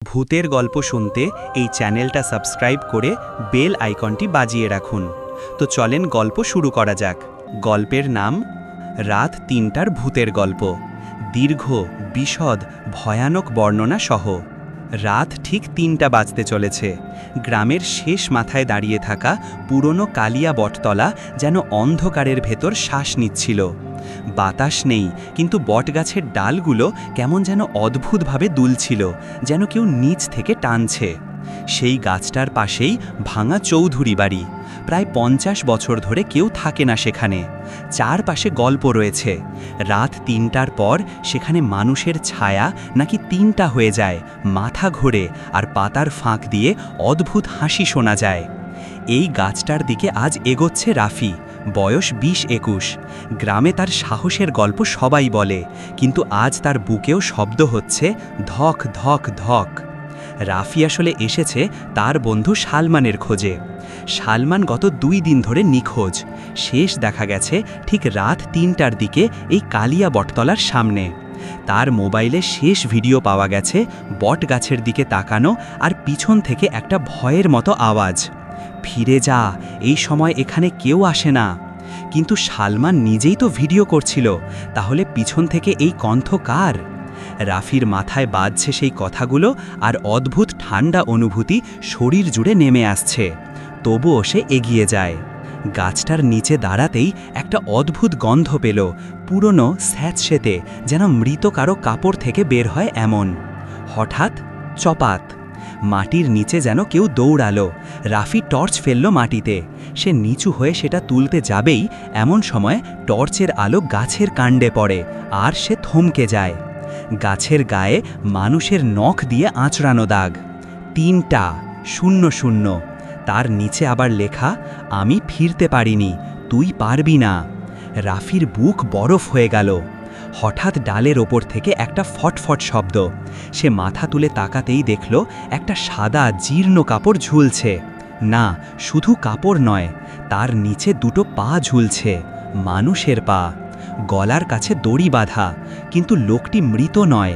ভূতের গল্প শুনতে এই চ্যানেলটা সাবস্ক্রাইব করে বেল আইকনটি বাজিয়ে রাখুন। তো চলেন গল্প শুরু করা যাক। গল্পের নাম রাত ৩টার ভূতের গল্প। দীর্ঘ, বিশদ, ভয়ানক বর্ণনা সহ। রাত ঠিক ৩টা বাজতে চলেছে। গ্রামের শেষ মাথায় দাঁড়িয়ে থাকা পুরনো কালিয়া বটতলা যেন অন্ধকারের ভেতর শ্বাস নিচ্ছিল। বাতাস নেই, কিন্তু বটগাছের ডালগুলো কেমন যেন অদ্ভুতভাবে দুলছিল, যেন কেউ নিচ থেকে টানছে। সেই গাছটার পাশেই ভাঙা চৌধুরী বাড়ি। প্রায় ৫০ বছর ধরে কেউ থাকে না সেখানে। চারপাশে গল্প রয়েছে। রাত ৩টার পর সেখানে মানুষের ছায়া নাকি ৩টা হয়ে যায়, মাথা ঘোরে, আর পাতার ফাঁক দিয়ে অদ্ভুত হাসি শোনা যায়। এই গাছটার দিকে আজ এগোচ্ছে রাফি, বয়স ২০-২১। গ্রামে তার সাহসের গল্প সবাই বলে, কিন্তু আজ তার বুকেও শব্দ হচ্ছে ধক ধক ধক। রাফি আসলে এসেছে তার বন্ধু সালমানের খোঁজে। সালমান গত ২ দিন ধরে নিখোঁজ। শেষ দেখা গেছে ঠিক রাত ৩টার দিকে এই কালিয়া বটতলার সামনে। তার মোবাইলে শেষ ভিডিও পাওয়া গেছে, বট গাছের দিকে তাকানো আর পিছন থেকে একটা ভয়ের মতো আওয়াজ, ফিরে যা, এই সময় এখানে কেউ আসে না। কিন্তু সালমান নিজেই তো ভিডিও করছিল, তাহলে পিছন থেকে এই কণ্ঠ কার? রাফির মাথায় বাজছে সেই কথাগুলো, আর অদ্ভুত ঠান্ডা অনুভূতি শরীর জুড়ে নেমে আসছে। তবুও সে এগিয়ে যায়। গাছটার নিচে দাঁড়াতেই একটা অদ্ভুত গন্ধ পেল, পুরনো স্যাঁতসেঁতে, যেন মৃত কারো কাপড় থেকে বের হয় এমন। হঠাৎ চপাত, মাটির নিচে যেন কেউ দৌড়ালো। রাফি টর্চ ফেলল মাটিতে। সে নিচু হয়ে সেটা তুলতে যাবেই এমন সময় টর্চের আলো গাছের কাণ্ডে পড়ে, আর সে থমকে যায়। গাছের গায়ে মানুষের নখ দিয়ে আঁচড়ানো দাগ, ৩টা ০০। তার নিচে আবার লেখা, আমি ফিরতে পারিনি, তুই পারবি না। রাফির বুক বরফ হয়ে গেল। হঠাৎ ডালের ওপর থেকে একটা ফটফট শব্দ। সে মাথা তুলে তাকাতেই দেখল একটা সাদা জীর্ণ কাপড় ঝুলছে। না, শুধু কাপড় নয়, তার নিচে ২টো পা ঝুলছে, মানুষের পা। গলার কাছে দড়ি বাঁধা, কিন্তু লোকটি মৃত নয়।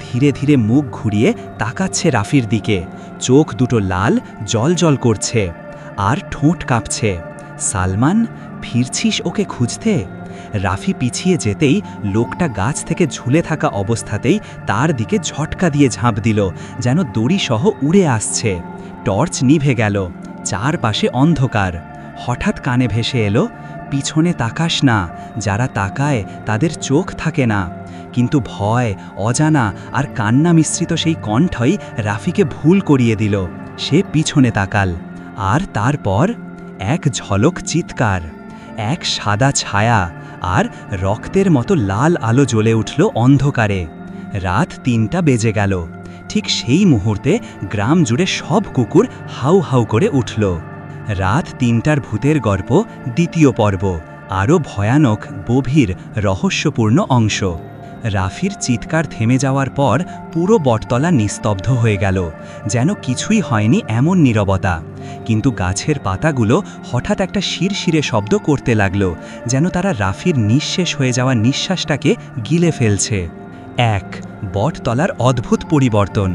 ধীরে ধীরে মুখ ঘুরিয়ে তাকাচ্ছে রাফির দিকে। চোখ দুটো লাল, জ্বলজ্বল করছে, আর ঠোঁট কাঁপছে। সালমান, ফিরছিস ওকে খুঁজতে? রাফি পিছিয়ে যেতেই লোকটা গাছ থেকে ঝুলে থাকা অবস্থাতেই তার দিকে ঝটকা দিয়ে ঝাঁপ দিল, যেন দড়িসহ উড়ে আসছে। টর্চ নিভে গেল, চারপাশে অন্ধকার। হঠাৎ কানে ভেসে এলো, পিছনে তাকাস না, যারা তাকায় তাদের চোখ থাকে না। কিন্তু ভয়, অজানা আর কান্না মিশ্রিত সেই কণ্ঠই রাফিকে ভুল করিয়ে দিল। সে পিছনে তাকাল, আর তারপর এক ঝলক চিৎকার, এক সাদা ছায়া, আর রক্তের মতো লাল আলো জ্বলে উঠল অন্ধকারে। রাত ৩টা বেজে গেল। ঠিক সেই মুহূর্তে গ্রাম জুড়ে সব কুকুর হাউ হাউ করে উঠল। রাত ৩টার ভূতের গল্প দ্বিতীয় পর্ব, আরও ভয়ানক, গভীর, রহস্যপূর্ণ অংশ। রাফির চিৎকার থেমে যাওয়ার পর পুরো বটতলা নিস্তব্ধ হয়ে গেল, যেন কিছুই হয়নি এমন নীরবতা। কিন্তু গাছের পাতাগুলো হঠাৎ একটা শিরশিরে শব্দ করতে লাগল, যেন তারা রাফির নিঃশেষ হয়ে যাওয়া নিঃশ্বাসটাকে গিলে ফেলছে। বটতলার অদ্ভুত পরিবর্তন।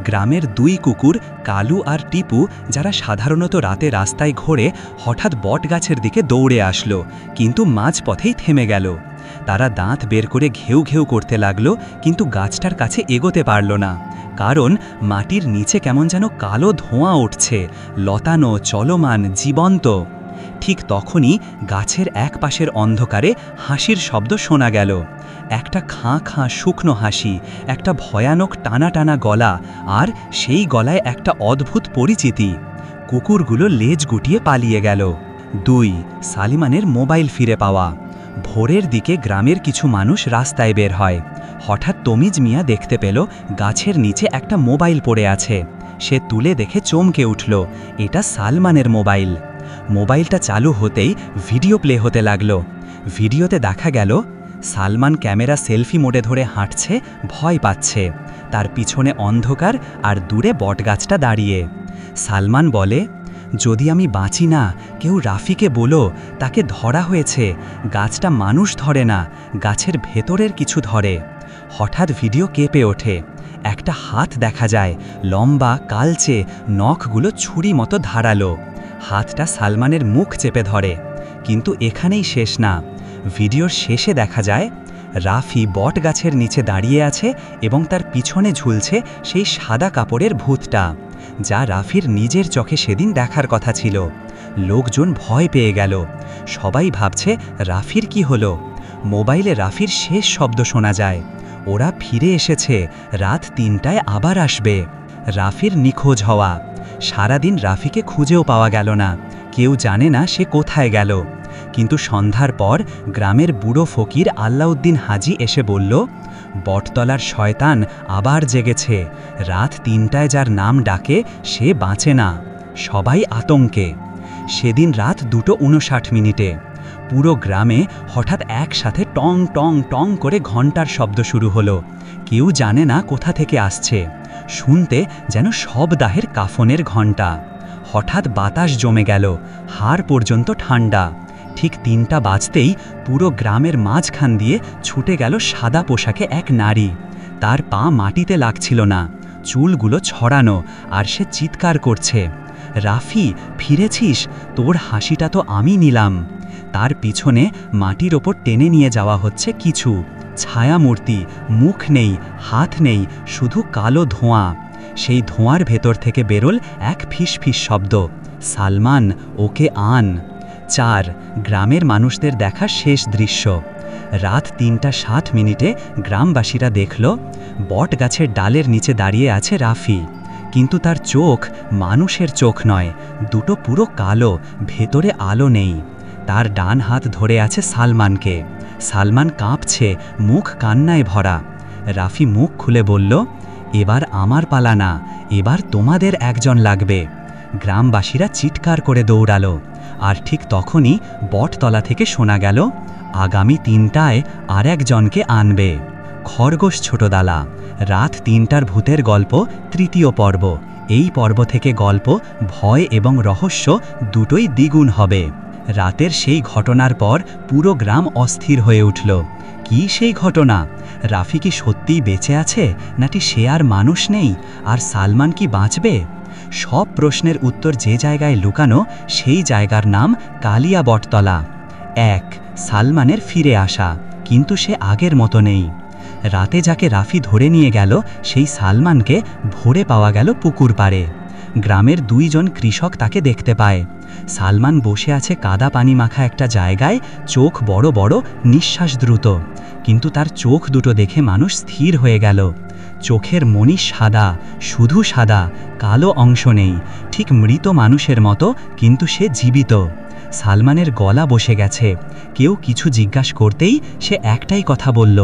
গ্রামের ২ কুকুর, কালু আর টিপু, যারা সাধারণত রাতে রাস্তায় ঘোরে, হঠাৎ বটগাছের দিকে দৌড়ে আসলো, কিন্তু মাঝপথেই থেমে গেল। তারা দাঁত বের করে ঘেউ ঘেউ করতে লাগলো, কিন্তু গাছটার কাছে এগোতে পারল না, কারণ মাটির নিচে কেমন যেন কালো ধোঁয়া উঠছে, লতানো, চলমান, জীবন্ত। ঠিক তখনই গাছের এক পাশের অন্ধকারে হাসির শব্দ শোনা গেল। একটা খাঁ খাঁ শুকনো হাসি, একটা ভয়ানক টানা টানা গলা, আর সেই গলায় একটা অদ্ভুত পরিচিতি। কুকুরগুলো লেজ গুটিয়ে পালিয়ে গেল। ২ সালিমানের মোবাইল ফিরে পাওয়া। ভোরের দিকে গ্রামের কিছু মানুষ রাস্তায় বের হয়। হঠাৎ তমিজ মিয়া দেখতে পেল গাছের নিচে একটা মোবাইল পড়ে আছে। সে তুলে দেখে চমকে উঠল, এটা সালমানের মোবাইল। মোবাইলটা চালু হতেই ভিডিও প্লে হতে লাগলো। ভিডিওতে দেখা গেল সালমান ক্যামেরা সেলফি মোডে ধরে হাঁটছে, ভয় পাচ্ছে। তার পিছনে অন্ধকার, আর দূরে বটগাছটা দাঁড়িয়ে। সালমান বলে, যদি আমি বাঁচি না, কেউ রাফিকে বলো, তাকে ধরা হয়েছে। গাছটা মানুষ ধরে না, গাছের ভেতরের কিছু ধরে। হঠাৎ ভিডিও কেঁপে ওঠে। একটা হাত দেখা যায়, লম্বা, কালচে, নখগুলো ছুরি মতো ধারালো। হাতটা সালমানের মুখ চেপে ধরে। কিন্তু এখানেই শেষ না। ভিডিওর শেষে দেখা যায় রাফি বট গাছের নিচে দাঁড়িয়ে আছে এবং তার পিছনে ঝুলছে সেই সাদা কাপড়ের ভূতটা, যা রাফির নিজের চোখে সেদিন দেখার কথা ছিল। লোকজন ভয় পেয়ে গেল। সবাই ভাবছে রাফির কি হলো। মোবাইলে রাফির শেষ শব্দ শোনা যায়, ওরা ফিরে এসেছে, রাত ৩টায় আবার আসবে। রাফির নিখোঁজ হওয়া। সারাদিন রাফিকে খুঁজেও পাওয়া গেল না, কেউ জানে না সে কোথায় গেল। কিন্তু সন্ধ্যার পর গ্রামের বুড়ো ফকির আল্লাউদ্দিন হাজি এসে বলল, বটতলার শয়তান আবার জেগেছে, রাত ৩টায় যার নাম ডাকে সে বাঁচে না। সবাই আতঙ্কে। সেদিন রাত 2:59 পুরো গ্রামে হঠাৎ একসাথে টং টং টং করে ঘণ্টার শব্দ শুরু হলো। কেউ জানে না কোথা থেকে আসছে, শুনতে যেন শবদাহের কাফনের ঘণ্টা। হঠাৎ বাতাস জমে গেল, হাড় পর্যন্ত ঠান্ডা। ঠিক ৩টা বাজতেই পুরো গ্রামের মাঝখান দিয়ে ছুটে গেল সাদা পোশাকে এক নারী। তার পা মাটিতে লাগছিল না, চুলগুলো ছড়ানো, আর সে চিৎকার করছে, রাফি ফিরেছিস, তোর হাসিটা তো আমি নিলাম। তার পিছনে মাটির ওপর টেনে নিয়ে যাওয়া হচ্ছে কিছু ছায়ামূর্তি, মুখ নেই, হাত নেই, শুধু কালো ধোঁয়া। সেই ধোঁয়ার ভেতর থেকে বেরোল এক ফিসফিস শব্দ, সালমান, ওকে আন। ৪ গ্রামের মানুষদের দেখা শেষ দৃশ্য। রাত ৩:৬০ গ্রামবাসীরা দেখল বট গাছের ডালের নিচে দাঁড়িয়ে আছে রাফি। কিন্তু তার চোখ মানুষের চোখ নয়, দুটো পুরো কালো, ভেতরে আলো নেই। তার ডান হাত ধরে আছে সালমানকে। সালমান কাঁপছে, মুখ কান্নায় ভরা। রাফি মুখ খুলে বলল, এবার আমার পালা না, এবার তোমাদের একজন লাগবে। গ্রামবাসীরা চিৎকার করে দৌড়ালো। আর ঠিক তখনই বটতলা থেকে শোনা গেল, আগামী ৩টায় আর একজনকে আনবে। খরগোশ ছোটদালা, রাত ৩টার ভূতের গল্প, ৩য় পর্ব। এই পর্ব থেকে গল্প, ভয় এবং রহস্য দুটোই দ্বিগুণ হবে। রাতের সেই ঘটনার পর পুরো গ্রাম অস্থির হয়ে উঠল। কি সেই ঘটনা? রাফি কি সত্যিই বেঁচে আছে, নাকি সে আর মানুষ নেই? আর সালমান কি বাঁচবে? সব প্রশ্নের উত্তর যে জায়গায় লুকানো, সেই জায়গার নাম কালিয়া বটতলা। ১ সালমানের ফিরে আসা, কিন্তু সে আগের মতো নেই। রাতে যাকে রাফি ধরে নিয়ে গেল, সেই সালমানকে ভোরে পাওয়া গেল পুকুর পাড়ে। গ্রামের ২ জন কৃষক তাকে দেখতে পায়। সালমান বসে আছে কাদা পানি মাখা একটা জায়গায়, চোখ বড় বড়, নিঃশ্বাস দ্রুত। কিন্তু তার চোখ দুটো দেখে মানুষ স্থির হয়ে গেল। চোখের মণি সাদা, শুধু সাদা, কালো অংশ নেই, ঠিক মৃত মানুষের মতো, কিন্তু সে জীবিত। সালমানের গলা বসে গেছে। কেউ কিছু জিজ্ঞাসা করতেই সে একটাই কথা বলল,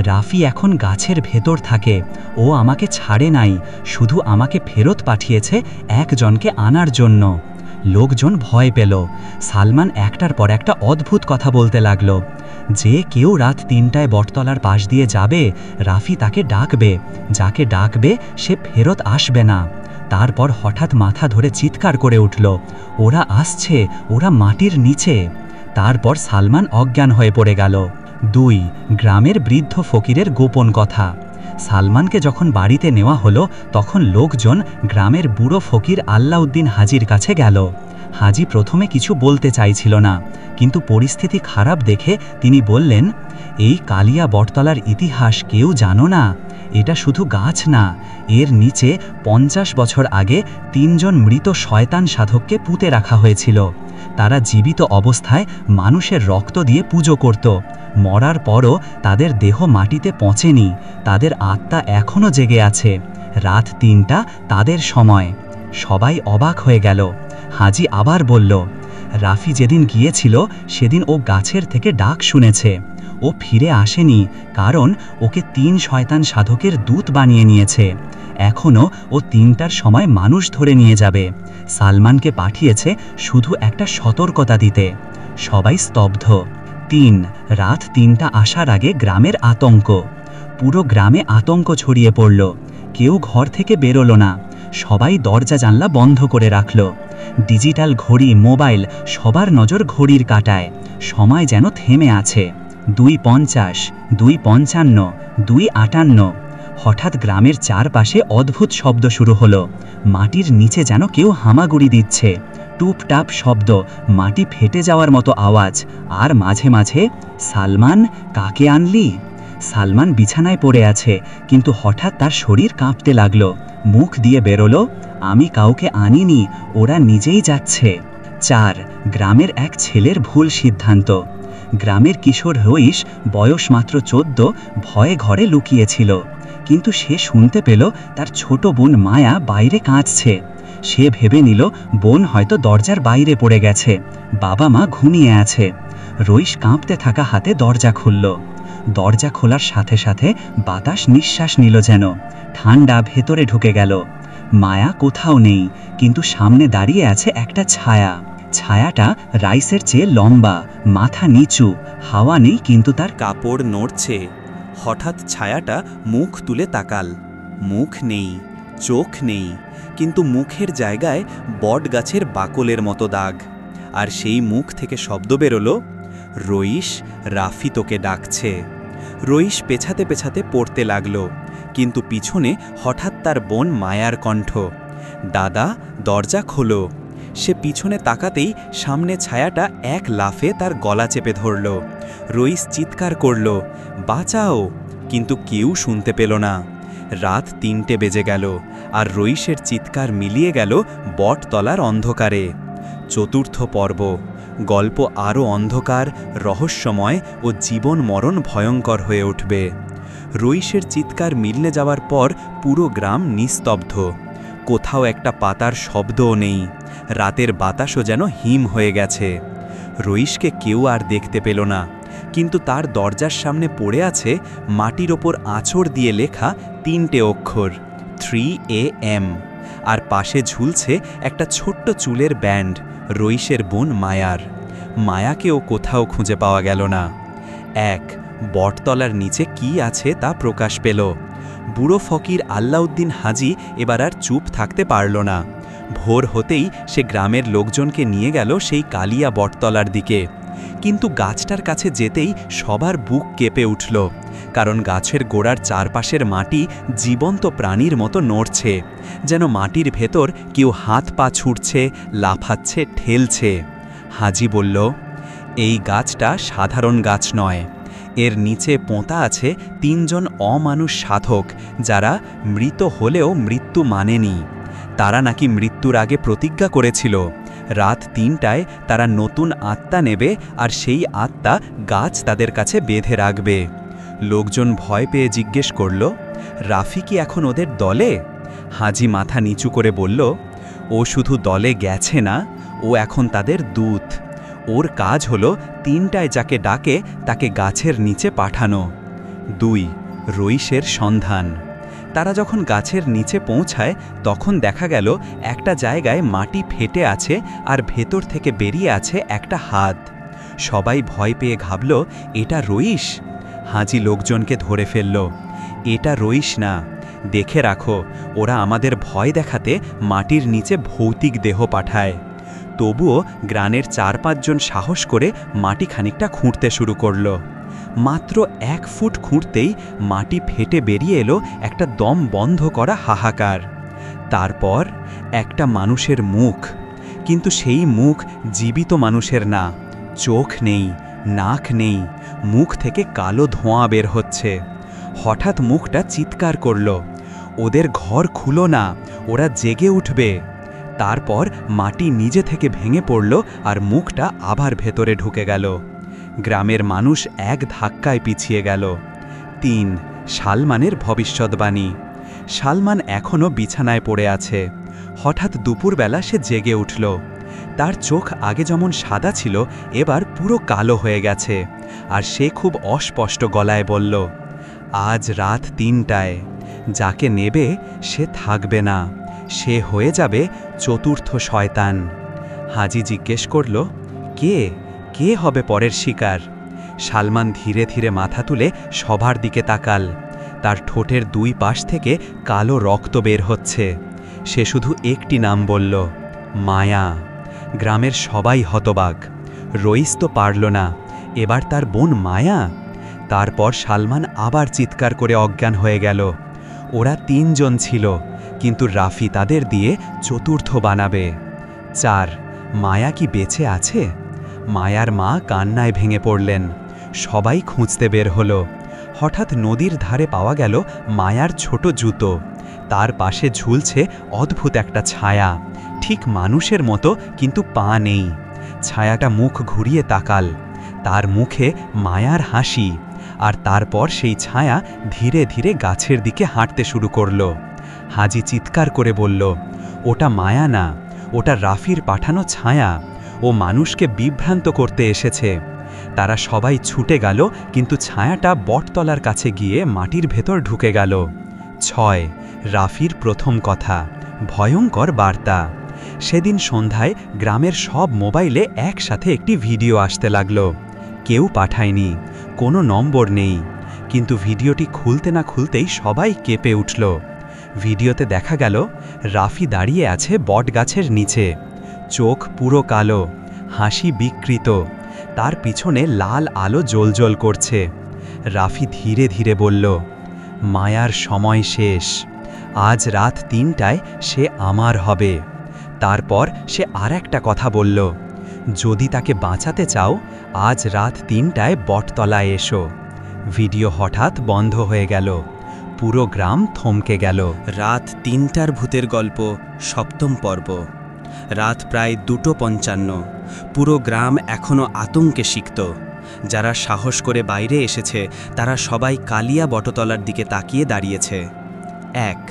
রাফি এখন গাছের ভেতর থাকে, ও আমাকে ছাড়ে নাই, শুধু আমাকে ফেরত পাঠিয়েছে একজনকে আনার জন্য। লোকজন ভয় পেল। সালমান একটার পর একটা অদ্ভুত কথা বলতে লাগলো, যে কেউ রাত ৩টায় বটতলার পাশ দিয়ে যাবে, রাফি তাকে ডাকবে, যাকে ডাকবে সে ফেরত আসবে না। তারপর হঠাৎ মাথা ধরে চিৎকার করে উঠল, ওরা আসছে, ওরা মাটির নিচে। তারপর সালমান অজ্ঞান হয়ে পড়ে গেল। ২ গ্রামের বৃদ্ধ ফকিরের গোপন কথা। সালমানকে যখন বাড়িতে নেওয়া হলো, তখন লোকজন গ্রামের বুড়ো ফকির আল্লাউদ্দিন হাজির কাছে গেল। হাজি প্রথমে কিছু বলতে চাইছিল না, কিন্তু পরিস্থিতি খারাপ দেখে তিনি বললেন, এই কালিয়া বটতলার ইতিহাস কেউ জানো না? এটা শুধু গাছ না, এর নিচে ৫০ বছর আগে ৩ জন মৃত শয়তান সাধককে পুঁতে রাখা হয়েছিল। তারা জীবিত অবস্থায় মানুষের রক্ত দিয়ে পুজো করত। মরার পরও তাদের দেহ মাটিতে পচেনি, তাদের আত্মা এখনও জেগে আছে। রাত ৩টা তাদের সময়। সবাই অবাক হয়ে গেল। হাজি আবার বলল, রাফি যেদিন গিয়েছিল সেদিন ও গাছের থেকে ডাক শুনেছে। ও ফিরে আসেনি, কারণ ওকে ৩ শয়তান সাধকের দূত বানিয়ে নিয়েছে। এখনও ও ৩টার সময় মানুষ ধরে নিয়ে যাবে। সালমানকে পাঠিয়েছে শুধু একটা সতর্কতা দিতে। সবাই স্তব্ধ। ৩ রাত ৩টা আসার আগে গ্রামের আতঙ্ক। পুরো গ্রামে আতঙ্ক ছড়িয়ে পড়ল। কেউ ঘর থেকে বেরোলো না, সবাই দরজা জানলা বন্ধ করে রাখল। ডিজিটাল ঘড়ি, মোবাইল, সবার নজর ঘড়ির কাঁটায়। সময় যেন থেমে আছে। ২:৫০, ২:৫৫, ২:৫৮। হঠাৎ গ্রামের চারপাশে অদ্ভুত শব্দ শুরু হলো। মাটির নিচে যেন কেউ হামাগুড়ি দিচ্ছে। টুপটাপ শব্দ, মাটি ফেটে যাওয়ার মতো আওয়াজ, আর মাঝে মাঝে, সালমান, কাকে আনলি? সালমান বিছানায় পড়ে আছে, কিন্তু হঠাৎ তার শরীর কাঁপতে লাগলো। মুখ দিয়ে বেরোলো, আমি কাউকে আনিনি, ওরা নিজেই যাচ্ছে। 4. গ্রামের এক ছেলের ভুল সিদ্ধান্ত। গ্রামের কিশোর রইস, বয়স মাত্র 14, ভয়ে ঘরে লুকিয়েছিল। কিন্তু সে শুনতে পেল তার ছোট বোন মায়া বাইরে কাঁদছে। সে ভেবে নিল বোন হয়তো দরজার বাইরে পড়ে গেছে, বাবা মা ঘুমিয়ে আছে। রইস কাঁপতে থাকা হাতে দরজা খুলল। দরজা খোলার সাথে সাথে বাতাস নিঃশ্বাস নিল, যেন ঠান্ডা ভেতরে ঢুকে গেল। মায়া কোথাও নেই, কিন্তু সামনে দাঁড়িয়ে আছে একটা ছায়া। ছায়াটা রাইসের চেয়ে লম্বা, মাথা নিচু, হাওয়া নেই কিন্তু তার কাপড় নড়ছে। হঠাৎ ছায়াটা মুখ তুলে তাকাল। মুখ নেই, চোখ নেই, কিন্তু মুখের জায়গায় বট গাছের বাকলের মতো দাগ। আর সেই মুখ থেকে শব্দ বেরোলো, রইস, রাফি তোকে ডাকছে। রইস পেছাতে পেছাতে পড়তে লাগলো, কিন্তু পিছনে হঠাৎ তার বোন মায়ার কণ্ঠ, দাদা, দরজা খোলো। সে পিছনে তাকাতেই সামনে ছায়াটা এক লাফে তার গলা চেপে ধরল। রইস চিৎকার করল, বাঁচাও, কিন্তু কেউ শুনতে পেল না। রাত 3টে বেজে গেল, আর রইসের চিৎকার মিলিয়ে গেল বটতলার অন্ধকারে। 4র্থ পর্ব। গল্প আরও অন্ধকার, রহস্যময় ও জীবন মরণ ভয়ঙ্কর হয়ে উঠবে। রইসের চিৎকার মিললে যাওয়ার পর পুরো গ্রাম নিস্তব্ধ। কোথাও একটা পাতার শব্দও নেই। রাতের বাতাসও যেন হিম হয়ে গেছে। রইসকে কেউ আর দেখতে পেল না, কিন্তু তার দরজার সামনে পড়ে আছে মাটির ওপর আঁচড় দিয়ে লেখা 3টে অক্ষর, 3AM। আর পাশে ঝুলছে একটা ছোট্ট চুলের ব্যান্ড, রইসের বোন মায়ার। মায়াকেও কোথাও খুঁজে পাওয়া গেল না। 1. বটতলার নিচে কি আছে তা প্রকাশ পেল। বুড়ো ফকির আল্লাউদ্দিন হাজি এবার আর চুপ থাকতে পারল না। ভোর হতেই সে গ্রামের লোকজনকে নিয়ে গেল সেই কালিয়া বটতলার দিকে। কিন্তু গাছটার কাছে যেতেই সবার বুক কেঁপে উঠল, কারণ গাছের গোড়ার চারপাশের মাটি জীবন্ত প্রাণীর মতো নড়ছে, যেন মাটির ভেতর কেউ হাত পা ছুটছে, লাফাচ্ছে, ঠেলছে। হাজি বলল, এই গাছটা সাধারণ গাছ নয়। এর নিচে পোঁতা আছে 3 জন অমানুষ সাধক, যারা মৃত হলেও মৃত্যু মানেনি। তারা নাকি মৃত্যুর আগে প্রতিজ্ঞা করেছিল, রাত 3টায় তারা নতুন আত্মা নেবে, আর সেই আত্মা গাছ তাদের কাছে বেঁধে রাখবে। লোকজন ভয় পেয়ে জিজ্ঞেস করল, রাফি কি এখন ওদের দলে? হাজি মাথা নিচু করে বলল, ও শুধু দলে গেছে না, ও এখন তাদের দূত। ওর কাজ হলো 3টায় যাকে ডাকে তাকে গাছের নিচে পাঠানো। 2. রইসের সন্ধান। তারা যখন গাছের নিচে পৌঁছায় তখন দেখা গেল একটা জায়গায় মাটি ফেটে আছে, আর ভেতর থেকে বেরিয়ে আছে একটা হাত। সবাই ভয় পেয়ে ভাবল, এটা রইস। হাজি লোকজনকে ধরে ফেলল, এটা রইস না, দেখে রাখো, ওরা আমাদের ভয় দেখাতে মাটির নিচে ভৌতিক দেহ পাঠায়। তবুও গ্রামের 4-5 জন সাহস করে মাটি খানিকটা খুঁড়তে শুরু করল। মাত্র 1 ফুট খুঁড়তেই মাটি ফেটে বেরিয়ে এলো একটা দম বন্ধ করা হাহাকার। তারপর একটা মানুষের মুখ, কিন্তু সেই মুখ জীবিত মানুষের না। চোখ নেই, নাক নেই, মুখ থেকে কালো ধোঁয়া বের হচ্ছে। হঠাৎ মুখটা চিৎকার করল, ওদের ঘর খুলো না, ওরা জেগে উঠবে। তারপর মাটি নিজে থেকে ভেঙে পড়ল, আর মুখটা আবার ভেতরে ঢুকে গেল। গ্রামের মানুষ এক ধাক্কায় পিছিয়ে গেল। 3. সালমানের ভবিষ্যৎবাণী। সালমান এখনও বিছানায় পড়ে আছে। হঠাৎ দুপুরবেলা সে জেগে উঠল। তার চোখ আগে যেমন সাদা ছিল, এবার পুরো কালো হয়ে গেছে, আর সে খুব অস্পষ্ট গলায় বলল, আজ রাত 3টায় যাকে নেবে সে থাকবে না, সে হয়ে যাবে 4র্থ শয়তান। হাজি জিজ্ঞেস করল, কে কে হবে পরের শিকার? সালমান ধীরে ধীরে মাথা তুলে সবার দিকে তাকাল। তার ঠোঁটের 2 পাশ থেকে কালো রক্ত বের হচ্ছে। সে শুধু একটি নাম বলল, মায়া। গ্রামের সবাই হতবাক। রইস তো পারল না, এবার তার বোন মায়া। তারপর সালমান আবার চিৎকার করে অজ্ঞান হয়ে গেল। ওরা 3 জন ছিল, কিন্তু রাফি তাদের দিয়ে চতুর্থ বানাবে। 4 মায়া কি বেঁচে আছে? মায়ার মা কান্নায় ভেঙে পড়লেন। সবাই খুঁজতে বের হলো। হঠাৎ নদীর ধারে পাওয়া গেল মায়ার ছোট জুতো। তার পাশে ঝুলছে অদ্ভুত একটা ছায়া, ঠিক মানুষের মতো, কিন্তু পা নেই। ছায়াটা মুখ ঘুরিয়ে তাকাল। তার মুখে মায়ার হাসি, আর তারপর সেই ছায়া ধীরে ধীরে গাছের দিকে হাঁটতে শুরু করল। হাজি চিৎকার করে বলল, ওটা মায়া না, ওটা রাফির পাঠানো ছায়া। ও মানুষকে বিভ্রান্ত করতে এসেছে। তারা সবাই ছুটে গেল, কিন্তু ছায়াটা বটতলার কাছে গিয়ে মাটির ভেতর ঢুকে গেল। 6 রাফির প্রথম কথা, ভয়ঙ্কর বার্তা। সেদিন সন্ধ্যায় গ্রামের সব মোবাইলে একসাথে একটি ভিডিও আসতে লাগলো। কেউ পাঠায়নি, কোনো নম্বর নেই, কিন্তু ভিডিওটি খুলতে না খুলতেই সবাই কেঁপে উঠল। ভিডিওতে দেখা গেল রাফি দাঁড়িয়ে আছে বটগাছের নিচে, চোখ পুরো কালো, হাসি বিকৃত, তার পিছনে লাল আলো জ্বলজ্বল করছে। রাফি ধীরে ধীরে বলল, মায়ার সময় শেষ, আজ রাত 3টায় সে আমার হবে। তারপর সে আর একটা কথা বলল, যদি তাকে বাঁচাতে চাও, আজ রাত 3টায় বটতলায় এসো। ভিডিও হঠাৎ বন্ধ হয়ে গেল। পুরো গ্রাম থমকে গেল। রাত 3টার ভূতের গল্প, 7ম পর্ব। রাত প্রায় 2:55। পুরো গ্রাম এখনও আতঙ্কে সিক্ত। যারা সাহস করে বাইরে এসেছে তারা সবাই কালিয়া বটতলার দিকে তাকিয়ে দাঁড়িয়েছে। 1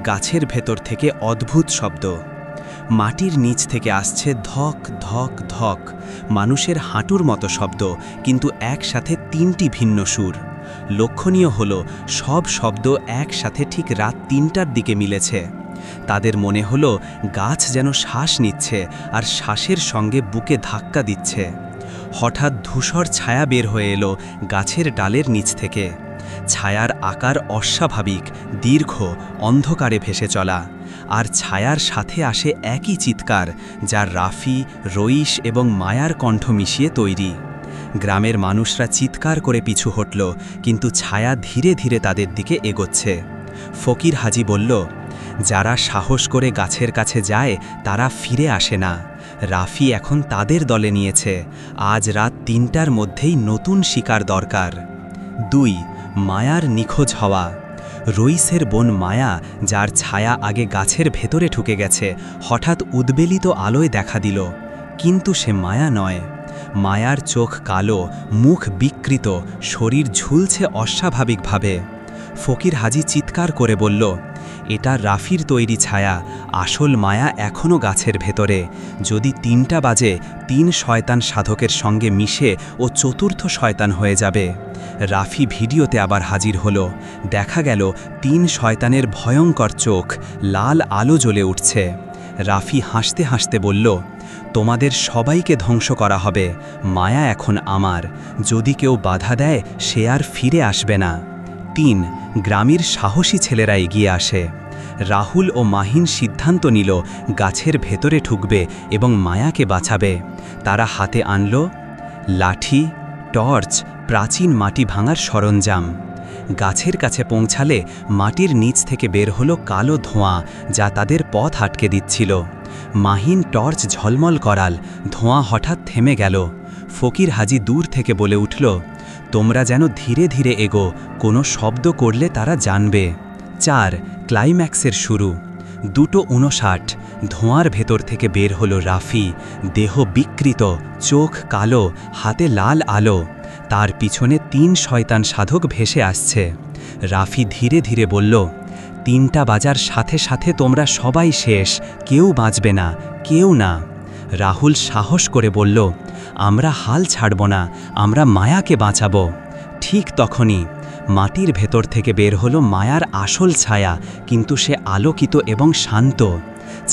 গাছের ভেতর থেকে অদ্ভুত শব্দ। মাটির নিচ থেকে আসছে ধক ধক ধক, মানুষের হাঁটুর মতো শব্দ, কিন্তু একসাথে 3টি ভিন্ন সুর। লক্ষণীয় হলো সব শব্দ একসাথে ঠিক রাত 3টার দিকে মিলেছে। তাদের মনে হলো গাছ যেন শ্বাস নিচ্ছে আর শ্বাসের সঙ্গে বুকে ধাক্কা দিচ্ছে। হঠাৎ ধূসর ছায়া বের হয়ে এলো গাছের ডালের নিচ থেকে। ছায়ার আকার অস্বাভাবিক, দীর্ঘ, অন্ধকারে ভেসে চলা। আর ছায়ার সাথে আসে একই চিৎকার, যা রাফি, রইস এবং মায়ার কণ্ঠ মিশিয়ে তৈরি। গ্রামের মানুষরা চিৎকার করে পিছু হটল, কিন্তু ছায়া ধীরে ধীরে তাদের দিকে এগোচ্ছে। ফকির হাজি বলল, যারা সাহস করে গাছের কাছে যায় তারা ফিরে আসে না। রাফি এখন তাদের দলে নিয়েছে। আজ রাত 3টার মধ্যেই নতুন শিকার দরকার। 2 মায়ার নিখোঁজ হওয়া। রইসের বোন মায়া, যার ছায়া আগে গাছের ভেতরে ঢুকে গেছে, হঠাৎ উদ্বেলিত আলোয় দেখা দিল। কিন্তু সে মায়া নয়। মায়ার চোখ কালো, মুখ বিকৃত, শরীর ঝুলছে অস্বাভাবিকভাবে। ফকির হাজি চিৎকার করে বলল, এটা রাফির তৈরি ছায়া, আসল মায়া এখনও গাছের ভেতরে। যদি 3টা বাজে, 3 শয়তান সাধকের সঙ্গে মিশে ও চতুর্থ শয়তান হয়ে যাবে। রাফি ভিডিওতে আবার হাজির হলো। দেখা গেল 3 শয়তানের ভয়ঙ্কর চোখ, লাল আলো জ্বলে উঠছে। রাফি হাসতে হাসতে বলল, তোমাদের সবাইকে ধ্বংস করা হবে, মায়া এখন আমার। যদি কেউ বাধা দেয় সে আর ফিরে আসবে না। 3 গ্রামের সাহসী ছেলেরা এগিয়ে আসে। রাহুল ও মাহিন সিদ্ধান্ত নিল গাছের ভেতরে ঢুকবে এবং মায়াকে বাঁচাবে। তারা হাতে আনল লাঠি, টর্চ, প্রাচীন মাটি ভাঙার সরঞ্জাম। গাছের কাছে পৌঁছালে মাটির নিচ থেকে বের হলো কালো ধোঁয়া, যা তাদের পথ আটকে দিচ্ছিল। মাহিন টর্চ ঝলমল করাল, ধোঁয়া হঠাৎ থেমে গেল। ফকির হাজি দূর থেকে বলে উঠল, তোমরা যেন ধীরে ধীরে এগো, কোনো শব্দ করলে তারা জানবে। 4 ক্লাইম্যাক্সের শুরু। 2:59 ধোঁয়ার ভেতর থেকে বের হলো রাফি, দেহ বিকৃত, চোখ কালো, হাতে লাল আলো। তার পিছনে 3 শয়তান সাধক ভেসে আসছে। রাফি ধীরে ধীরে বলল, 3টা বাজার সাথে সাথে তোমরা সবাই শেষ, কেউ বাঁচবে না, কেউ না। রাহুল সাহস করে বলল, আমরা হাল ছাড়ব না, আমরা মায়াকে বাঁচাবো। ঠিক তখনই মাটির ভেতর থেকে বের হলো মায়ার আসল ছায়া, কিন্তু সে আলোকিত এবং শান্ত।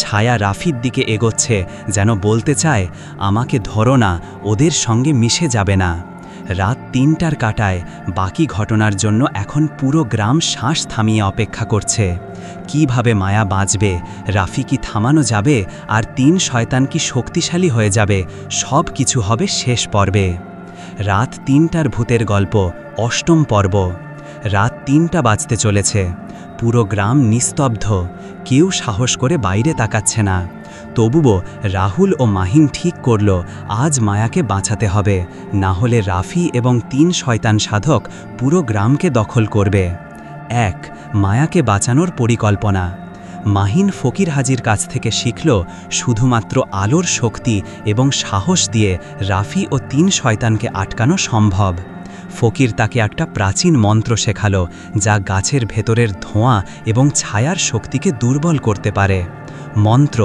ছায়া রাফির দিকে এগোচ্ছে, যেন বলতে চায়, আমাকে ধরো না, ওদের সঙ্গে মিশে যাবে না। রাত 3টার কাটায় বাকি ঘটনার জন্য এখন পুরো গ্রাম শ্বাস থামিয়ে অপেক্ষা করছে। কিভাবে মায়া বাঁচবে, রাফি কি থামানো যাবে, আর 3 শয়তান কি শক্তিশালী হয়ে যাবে, সব কিছু হবে শেষ পর্বে। রাত 3টার ভূতের গল্প, 8ম পর্ব। রাত 3টা বাজতে চলেছে। পুরো গ্রাম নিস্তব্ধ, কেউ সাহস করে বাইরে তাকাচ্ছে না। তবুও রাহুল ও মাহিন ঠিক করল আজ মায়াকে বাঁচাতে হবে, না হলে রাফি এবং 3 শয়তান সাধক পুরো গ্রামকে দখল করবে। 1. মায়াকে বাঁচানোর পরিকল্পনা। মাহিন ফকির হাজির কাছ থেকে শিখল শুধুমাত্র আলোর শক্তি এবং সাহস দিয়ে রাফি ও 3 শয়তানকে আটকানো সম্ভব। ফকির তাকে একটা প্রাচীন মন্ত্র শেখালো যা গাছের ভেতরের ধোঁয়া এবং ছায়ার শক্তিকে দুর্বল করতে পারে। মন্ত্র: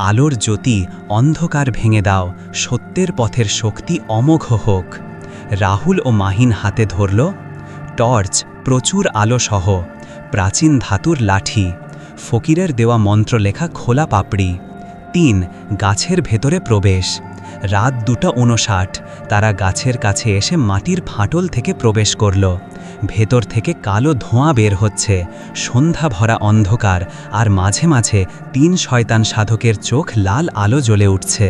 আলোর জ্যোতি অন্ধকার ভেঙে দাও, সত্যের পথের শক্তি অমোঘ হোক। রাহুল ও মাহিন হাতে ধরল টর্চ, প্রচুর আলো সহ, প্রাচীন ধাতুর লাঠি, ফকিরের দেওয়া মন্ত্র লেখা খোলা পাপড়ি। 3. গাছের ভেতরে প্রবেশ। রাত 2:59 তারা গাছের কাছে এসে মাটির ফাটল থেকে প্রবেশ করল। ভেতর থেকে কালো ধোঁয়া বের হচ্ছে, সন্ধ্যা ভরা অন্ধকার, আর মাঝে মাঝে 3 শয়তান সাধকের চোখ লাল আলো জ্বলে উঠছে।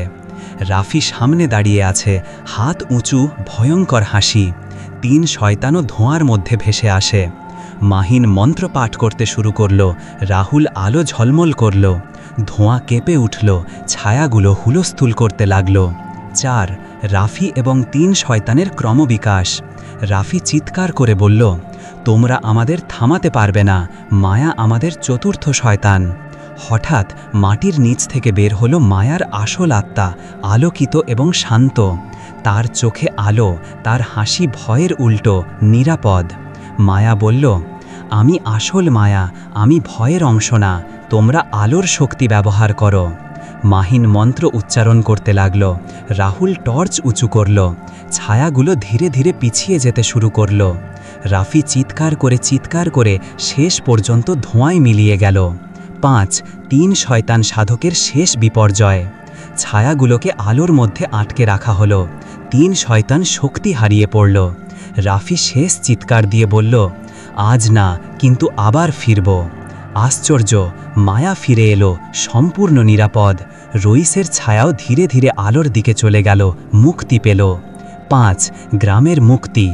রাফি সামনে দাঁড়িয়ে আছে, হাত উঁচু, ভয়ঙ্কর হাসি। 3 শয়তানও ধোঁয়ার মধ্যে ভেসে আসে। মাহিন মন্ত্র পাঠ করতে শুরু করল, রাহুল আলো ঝলমল করল, ধোঁয়া কেঁপে উঠল, ছায়াগুলো হুলস্থুল করতে লাগল। 4. রাফি এবং 3 শয়তানের ক্রমবিকাশ। রাফি চিৎকার করে বলল, তোমরা আমাদের থামাতে পারবে না, মায়া আমাদের চতুর্থ শয়তান। হঠাৎ মাটির নিচ থেকে বের হলো মায়ার আসল আত্মা, আলোকিত এবং শান্ত। তার চোখে আলো, তার হাসি ভয়ের উল্টো, নিরাপদ। মায়া বলল, আমি আসল মায়া, আমি ভয়ের অংশ না, তোমরা আলোর শক্তি ব্যবহার করো। মাহিন মন্ত্র উচ্চারণ করতে লাগল। রাহুল টর্চ উঁচু করল, ছায়াগুলো ধীরে ধীরে পিছিয়ে যেতে শুরু করল। রাফি চিৎকার করে শেষ পর্যন্ত ধোঁয়ায় মিলিয়ে গেল। 5. 3 শয়তান সাধকের শেষ বিপর্যয়। ছায়াগুলোকে আলোর মধ্যে আটকে রাখা হলো। 3 শয়তান শক্তি হারিয়ে পড়ল। রাফি শেষ চিৎকার দিয়ে বলল, আজ না, কিন্তু আবার ফিরব। আশ্চর্য, মায়া ফিরে এলো, সম্পূর্ণ নিরাপদ। রইসের ছায়াও ধীরে ধীরে আলোর দিকে চলে গেল, মুক্তি পেল। 5. গ্রামের মুক্তি।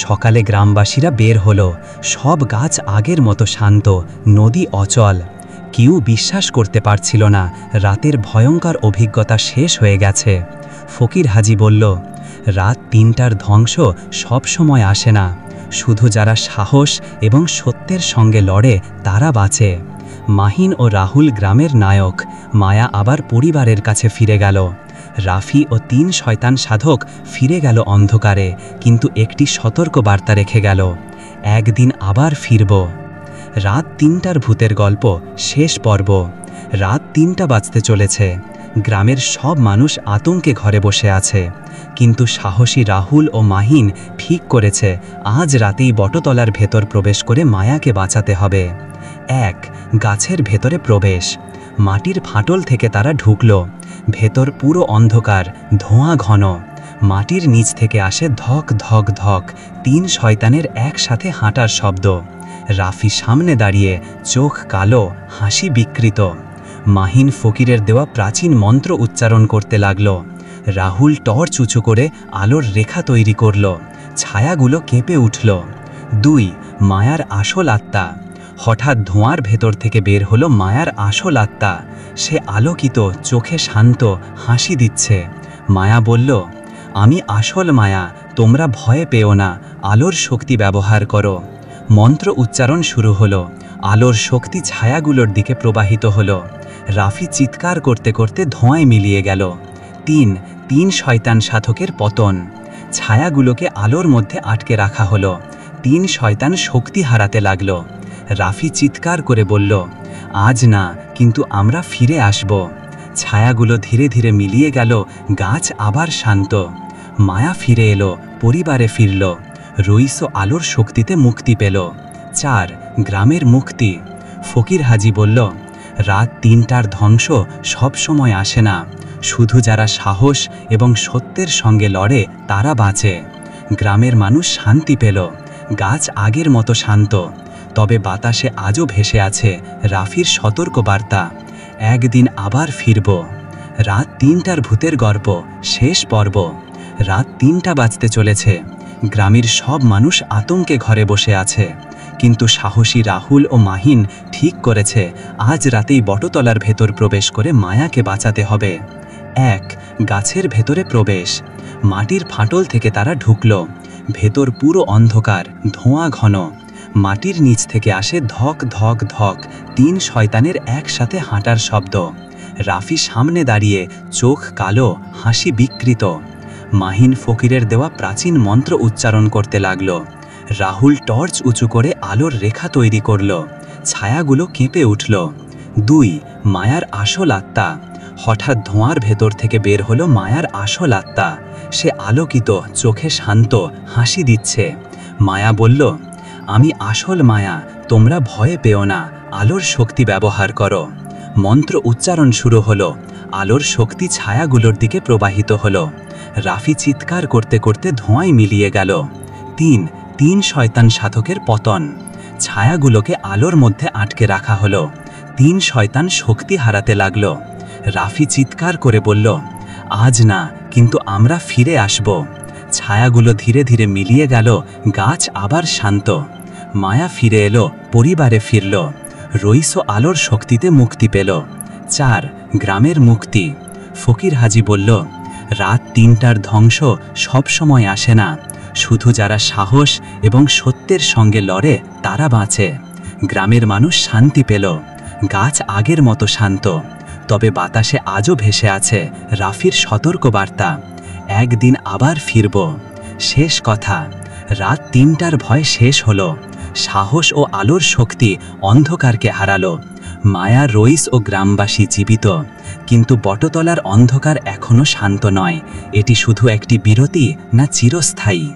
সকালে গ্রামবাসীরা বের হলো, সব গাছ আগের মতো শান্ত, নদী অচল। কেউ বিশ্বাস করতে পারছিল না রাতের ভয়ঙ্কর অভিজ্ঞতা শেষ হয়ে গেছে। ফকির হাজি বলল, রাত 3টার ধ্বংস সব সময় আসে না, শুধু যারা সাহস এবং সত্যের সঙ্গে লড়ে তারা বাঁচে। মাহিন ও রাহুল গ্রামের নায়ক, মায়া আবার পরিবারের কাছে ফিরে গেল। রাফি ও 3 শয়তান সাধক ফিরে গেল অন্ধকারে, কিন্তু একটি সতর্ক বার্তা রেখে গেল, একদিন আবার ফিরব। রাত 3টার ভূতের গল্প শেষ পর্ব। রাত 3টা বাজতে চলেছে। গ্রামের সব মানুষ আতঙ্কে ঘরে বসে আছে, কিন্তু সাহসী রাহুল ও মাহিন ঠিক করেছে আজ রাতেই বটতলার ভেতর প্রবেশ করে মায়াকে বাঁচাতে হবে। 1. গাছের ভেতরে প্রবেশ। মাটির ফাটল থেকে তারা ঢুকল। ভেতর পুরো অন্ধকার, ধোঁয়া ঘন। মাটির নিচ থেকে আসে ধক ধক ধক 3 শয়তানের একসাথে হাঁটার শব্দ। রাফি সামনে দাঁড়িয়ে, চোখ কালো, হাসি বিকৃত। মাহিন ফকিরের দেওয়া প্রাচীন মন্ত্র উচ্চারণ করতে লাগল। রাহুল টর্চ উঁচু করে আলোর রেখা তৈরি করল, ছায়াগুলো কেঁপে উঠল। 2. মায়ার আসল আত্মা। হঠাৎ ধোঁয়ার ভেতর থেকে বের হলো মায়ার আসল আত্মা। সে আলোকিত, চোখে শান্ত, হাসি দিচ্ছে। মায়া বলল, আমি আসল মায়া, তোমরা ভয় পেও না, আলোর শক্তি ব্যবহার করো। মন্ত্র উচ্চারণ শুরু হলো, আলোর শক্তি ছায়াগুলোর দিকে প্রবাহিত হলো। রাফি চিৎকার করতে করতে ধোঁয়ায় মিলিয়ে গেল। 3 শয়তান সাধকের পতন। ছায়াগুলোকে আলোর মধ্যে আটকে রাখা হলো। 3 শয়তান শক্তি হারাতে লাগল। রাফি চিৎকার করে বলল, আজ না, কিন্তু আমরা ফিরে আসব। ছায়াগুলো ধীরে ধীরে মিলিয়ে গেল, গাছ আবার শান্ত। মায়া ফিরে এলো, পরিবারে ফিরল। রইসও আলোর শক্তিতে মুক্তি পেল। 4. গ্রামের মুক্তি। ফকির হাজি বলল, রাত 3টার ধ্বংস সব সময় আসে না, শুধু যারা সাহস এবং সত্যের সঙ্গে লড়ে তারা বাঁচে। গ্রামের মানুষ শান্তি পেল, গাছ আগের মতো শান্ত। তবে বাতাসে আজও ভেসে আছে রাফির সতর্ক বার্তা, একদিন আবার ফিরব। রাত 3টার ভূতের গল্প শেষ পর্ব। রাত 3টা বাজতে চলেছে। গ্রামের সব মানুষ আতঙ্কে ঘরে বসে আছে, কিন্তু সাহসী রাহুল ও মাহিন ঠিক করেছে আজ রাতেই বটতলার ভেতর প্রবেশ করে মায়াকে বাঁচাতে হবে। 1 গাছের ভেতরে প্রবেশ। মাটির ফাটল থেকে তারা ঢুকল। ভেতর পুরো অন্ধকার, ধোঁয়া ঘন। মাটির নিচ থেকে আসে ধক ধক ধক 3 শয়তানের একসাথে হাঁটার শব্দ। রাফি সামনে দাঁড়িয়ে, চোখ কালো, হাসি বিকৃত। মাহিন ফকিরের দেওয়া প্রাচীন মন্ত্র উচ্চারণ করতে লাগল। রাহুল টর্চ উঁচু করে আলোর রেখা তৈরি করল। ছায়াগুলো কেঁপে উঠল। 2 মায়ার আসল আত্মা। হঠাৎ ধোঁয়ার ভেতর থেকে বের হলো মায়ার আসল আত্মা। সে আলোকিত, চোখে শান্ত, হাসি দিচ্ছে। মায়া বলল, আমি আসল মায়া, তোমরা ভয় পেও না, আলোর শক্তি ব্যবহার করো। মন্ত্র উচ্চারণ শুরু হলো। আলোর শক্তি ছায়াগুলোর দিকে প্রবাহিত হলো। রাফি চিৎকার করতে করতে ধোঁয়ায় মিলিয়ে গেল। 3 শয়তান সাধকের পতন। ছায়াগুলোকে আলোর মধ্যে আটকে রাখা হলো। 3 শয়তান শক্তি হারাতে লাগলো। রাফি চিৎকার করে বলল, আজ না, কিন্তু আমরা ফিরে আসব। ছায়াগুলো ধীরে ধীরে মিলিয়ে গেল। গাছ আবার শান্ত। মায়া ফিরে এলো, পরিবারে ফিরল। রইস আলোর শক্তিতে মুক্তি পেল। 4 গ্রামের মুক্তি। ফকির হাজি বলল, রাত 3টার ধ্বংস সব সময় আসে না, শুধু যারা সাহস এবং সত্যের সঙ্গে লড়ে তারা বাঁচে। গ্রামের মানুষ শান্তি পেল। গাছ আগের মতো শান্ত। তবে বাতাসে আজও ভেসে আছে রাফির সতর্কবার্তা, একদিন আবার ফিরব। শেষ কথা, রাত 3টার ভয় শেষ হলো। সাহস ও আলোর শক্তি অন্ধকারকে হারালো। মায়া, রইস ও গ্রামবাসী জীবিত, কিন্তু বটতলার অন্ধকার এখনো শান্ত নয়। এটি শুধু একটি বিরতি না চিরস্থায়ী?